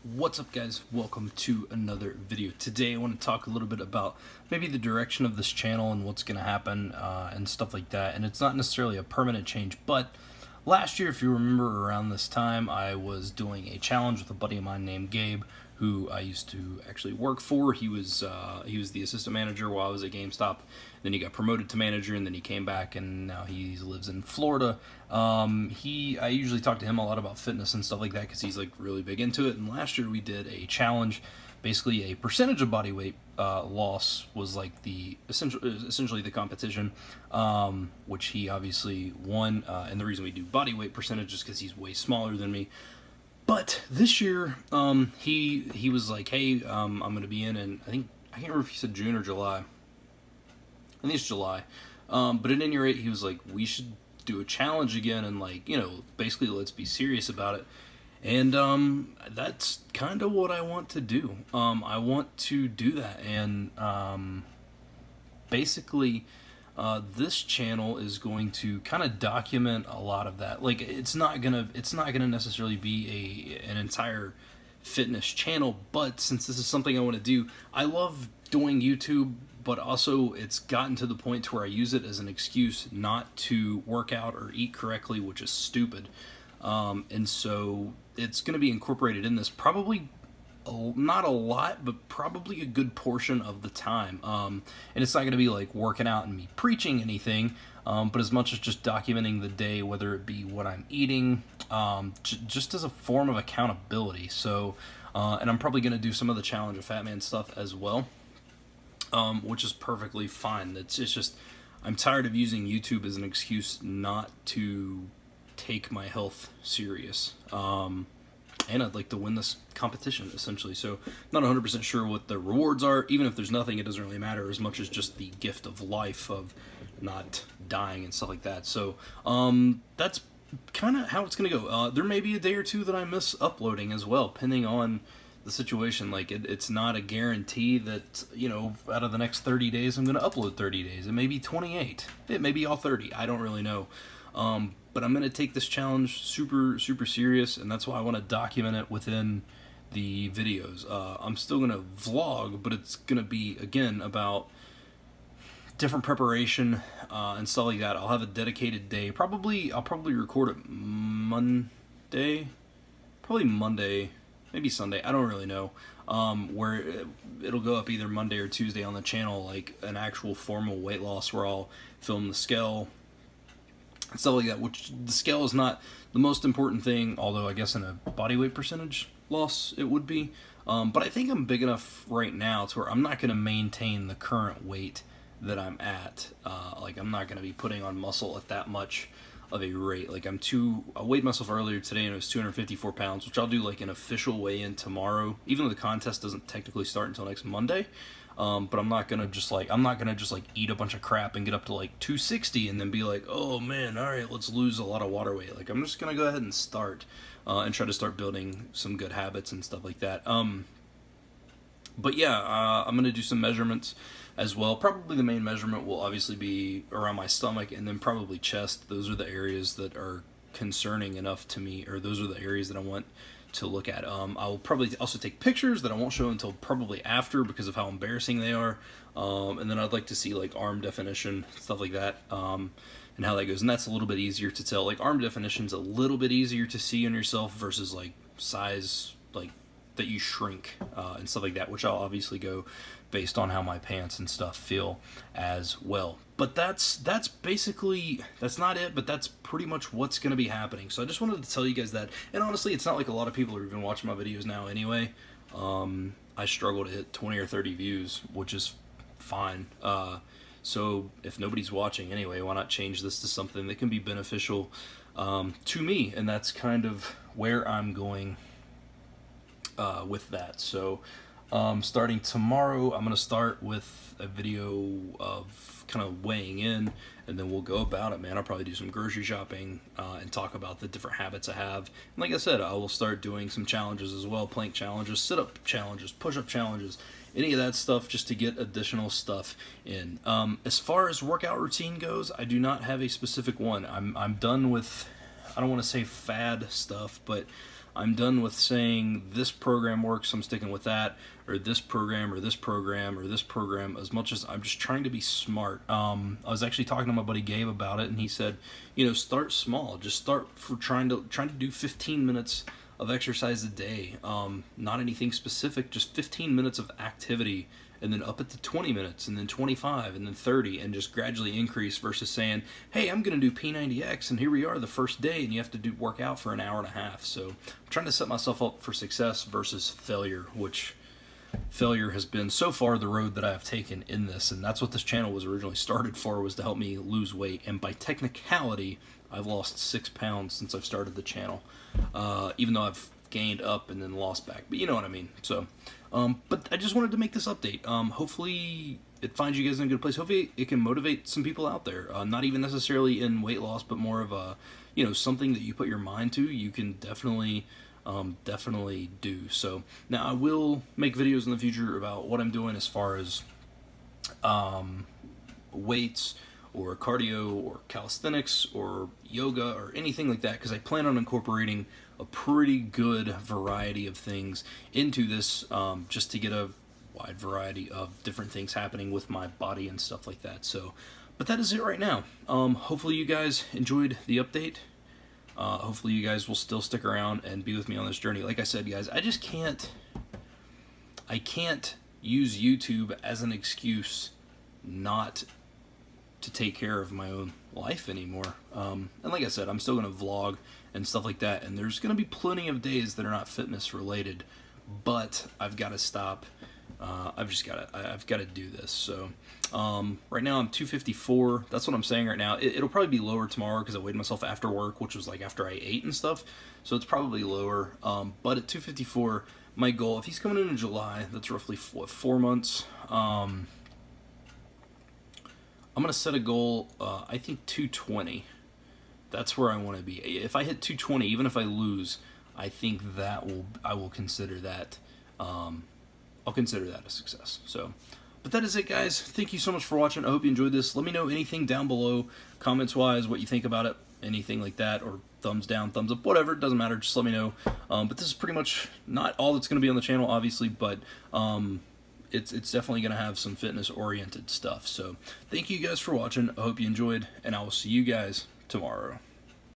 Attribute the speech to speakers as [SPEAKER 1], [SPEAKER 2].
[SPEAKER 1] What's up, guys? Welcome to another video. Today I want to talk a little bit about maybe the direction of this channel and what's going to happen and stuff like that. And it's not necessarily a permanent change, but last year, if you remember, around this time I was doing a challenge with a buddy of mine named Gabe, who I used to actually work for. He was the assistant manager while I was at GameStop. Then he got promoted to manager, and then he came back, and now he lives in Florida. I usually talk to him a lot about fitness and stuff like that because he's like really big into it. And last year we did a challenge. Basically, a percentage of body weight loss was like the essentially the competition, which he obviously won. And the reason we do body weight percentage is because he's way smaller than me. But this year, he was like, hey, I'm going to be in, and I can't remember if he said June or July. I think it's July. But at any rate, he was like, we should do a challenge again, and like, you know, basically let's be serious about it. And that's kind of what I want to do. I want to do that, and basically this channel is going to kind of document a lot of that. Like, it's not gonna necessarily be an entire fitness channel, but since this is something I want to do, I love doing YouTube, but also it's gotten to the point to where I use it as an excuse not to work out or eat correctly, which is stupid. And so it's going to be incorporated in this, probably not a lot, but probably a good portion of the time. And it's not going to be like working out and me preaching anything, but as much as just documenting the day, whether it be what I'm eating, just as a form of accountability. So, and I'm probably going to do some of the Challenge of Fat Man stuff as well, which is perfectly fine. It's just, I'm tired of using YouTube as an excuse not to take my health serious. And I'd like to win this competition, essentially. So, not 100% sure what the rewards are. Even if there's nothing, it doesn't really matter as much as just the gift of life, of not dying and stuff like that. So, that's kind of how it's going to go. There may be a day or two that I miss uploading as well, depending on the situation. Like, it's not a guarantee that, you know, out of the next 30 days, I'm going to upload 30 days. It may be 28. It may be all 30. I don't really know. But I'm going to take this challenge super serious, and that's why I want to document it within the videos. I'm still going to vlog, but it's going to be, again, about different preparation and stuff like that. I'll have a dedicated day. I'll probably record it Monday, probably Monday, maybe Sunday, I don't really know, where it'll go up either Monday or Tuesday on the channel, like an actual formal weight loss where I'll film the scale, stuff like that, which the scale is not the most important thing, although I guess in a body weight percentage loss it would be. But I think I'm big enough right now to where I'm not going to maintain the current weight that I'm at. Like, I'm not going to be putting on muscle at that much of a rate. Like, I weighed myself earlier today and it was 254 pounds, which I'll do like an official weigh-in tomorrow, even though the contest doesn't technically start until next Monday. But I'm not gonna just like eat a bunch of crap and get up to like 260 and then be like, oh man, all right, let's lose a lot of water weight. Like, I'm just gonna go ahead and start and try to start building some good habits and stuff like that. But yeah, I'm gonna do some measurements as well. Probably the main measurement will obviously be around my stomach, and then probably chest. Those are the areas that are concerning enough to me, or those are the areas that I want to look at. I will probably also take pictures that I won't show until probably after because of how embarrassing they are. And then I'd like to see like arm definition, stuff like that, and how that goes. And that's a little bit easier to tell. Like, arm definition's a little bit easier to see in yourself versus like size, like that you shrink and stuff like that, which I'll obviously go based on how my pants and stuff feel as well. But that's basically, that's not it, but that's pretty much what's going to be happening. So I just wanted to tell you guys that. And honestly, it's not like a lot of people are even watching my videos now anyway. I struggle to hit 20 or 30 views, which is fine. So if nobody's watching anyway, why not change this to something that can be beneficial to me? And that's kind of where I'm going with that. So starting tomorrow, I'm going to start with a video of kind of weighing in, and then we'll go about it, man. I'll probably do some grocery shopping and talk about the different habits I have. And like I said, I will start doing some challenges as well, plank challenges, sit-up challenges, push-up challenges, any of that stuff, just to get additional stuff in. As far as workout routine goes, I do not have a specific one. I'm done with, I don't want to say fad stuff, but I'm done with saying this program works, I'm sticking with that, or this program, or this program, or this program, as much as I'm just trying to be smart. I was actually talking to my buddy Gabe about it, and he said, you know, start small. Just start for trying to do 15 minutes of exercise a day. Not anything specific, just 15 minutes of activity, and then up it to 20 minutes, and then 25, and then 30, and just gradually increase, versus saying, hey, I'm going to do P90X, and here we are the first day, and you have to work out for an hour and a half. So I'm trying to set myself up for success versus failure, which failure has been so far the road that I have taken in this, and that's what this channel was originally started for, was to help me lose weight. And by technicality, I've lost 6 pounds since I've started the channel, even though I've gained up and then lost back, but you know what I mean. So but I just wanted to make this update. Hopefully it finds you guys in a good place. Hopefully it can motivate some people out there, not even necessarily in weight loss, but more of a, you know, something that you put your mind to, you can definitely do. So now I will make videos in the future about what I'm doing as far as weights or cardio or calisthenics or yoga or anything like that, because I plan on incorporating a pretty good variety of things into this, just to get a wide variety of different things happening with my body and stuff like that. So, but that is it right now. Hopefully you guys enjoyed the update. Hopefully you guys will still stick around and be with me on this journey. Like I said, guys, I can't use YouTube as an excuse not to take care of my own life anymore. And like I said, I'm still going to vlog and stuff like that, and there's going to be plenty of days that are not fitness related, but I've got to stop. I've got to do this. So right now I'm 254. That's what I'm saying right now. It'll probably be lower tomorrow because I weighed myself after work, which was like after I ate and stuff, so it's probably lower. But at 254, my goal, if he's coming in July, that's roughly 4 months. I'm gonna set a goal, I think 220. That's where I want to be. If I hit 220, even if I lose, I think I will consider that, I'll consider that a success. So, but that is it, guys. Thank you so much for watching. I hope you enjoyed this. Let me know anything down below, comments-wise, what you think about it, anything like that, or thumbs down, thumbs up, whatever. It doesn't matter. Just let me know. But this is pretty much not all that's going to be on the channel, obviously, but it's definitely going to have some fitness-oriented stuff. So thank you guys for watching. I hope you enjoyed, and I will see you guys tomorrow.